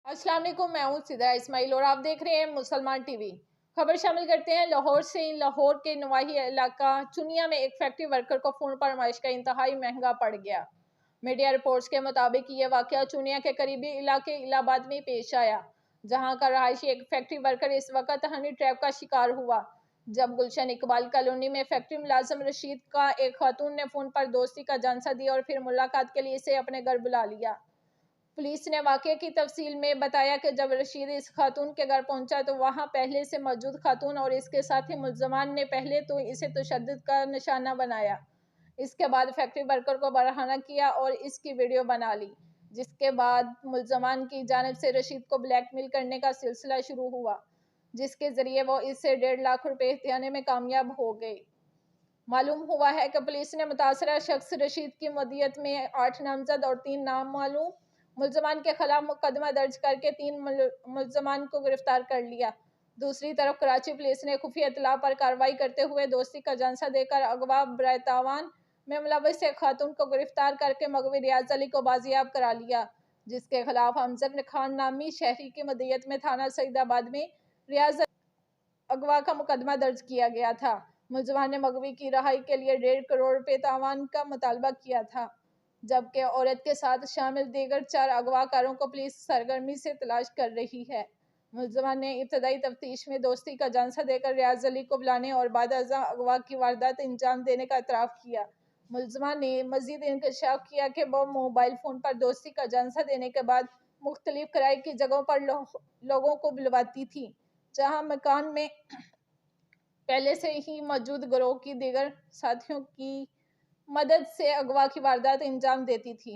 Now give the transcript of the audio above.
السلام علیکم، میں ہوں سدرا اسماعیل اور آپ دیکھ رہے ہیں مسلمان ٹی وی۔ خبر شامل کرتے ہیں لاہور سے۔ لاہور کے نواحی علاقہ چنیا میں ایک فیکٹری ورکر کو فون پر معاش کا انتہائی مہنگا پڑ گیا۔ میڈیا رپورٹس کے مطابق یہ واقعہ چنیا کے قریبی علاقے الہ آباد میں پیش آیا، جہاں کا رہائشی ایک فیکٹری ورکر اس وقت ہنی ٹریپ کا شکار ہوا، جب گلشن اقبال کالونی میں فیکٹری ملازم رشید کا ایک خاتون نے فون پر دوستی کا جھانسا دیا اور پھر ملاقات کے لیے اسے اپنے گھر بلا لیا۔ پولیس نے واقعے کی تفصیل میں بتایا کہ جب رشید اس خاتون کے گھر پہنچا تو وہاں پہلے سے موجود خاتون اور اس کے ساتھی ملزمان نے پہلے تو اسے تشدد کا نشانہ بنایا، اس کے بعد فیکٹری ورکر کو برہنہ کیا اور اس کی ویڈیو بنا لی، جس کے بعد ملزمان کی جانب سے رشید کو بلیک میل کرنے کا سلسلہ شروع ہوا، جس کے ذریعے وہ اس سے 1.5 لاکھ روپے ہتھیانے میں کامیاب ہو گئے۔ معلوم ہوا ہے کہ پولیس نے متاثرہ شخص رشید کی مدیت میں 8 نامزد اور 3 نامعلوم ملزمان کے خلاف مقدمہ درج کر کے 3 ملزمان کو گرفتار کر لیا۔ دوسری طرف کراچی پولیس نے خفیہ اطلاع پر کارروائی کرتے ہوئے دوستی کا جھانسا دے کر اغوا برائے تاوان میں ملوث ایک خاتون کو گرفتار کر کے مغوی ریاض علی کو بازیاب کرا لیا، جس کے خلاف امجد خان نامی شہری کی مدیت میں تھانہ سعید آباد میں ریاض اغوا کا مقدمہ درج کیا گیا تھا۔ ملزمان نے مغوی کی رہائی کے لیے 1.5 کروڑ روپے تاوان کا مطالبہ کیا تھا، جبکہ عورت کے ساتھ شامل دیگر 4 اغوا کاروں کو پولیس سرگرمی سے تلاش کر رہی ہے۔ ملزمان نے ابتدائی تفتیش میں دوستی کا جھانسا دے کر ریاض علی کو بلانے اور بعد ازاں اغوا کی واردات انجام دینے کا اعتراف کیا۔ ملزمان نے مزید انکشاف کیا کہ وہ موبائل فون پر دوستی کا جھانسا دینے کے بعد مختلف کرائے کی جگہوں پر لوگوں کو بلواتی تھی، جہاں مکان میں پہلے سے ہی موجود گروہ کی دیگر ساتھیوں کی مدد سے اغوا کی واردات انجام دیتی تھی۔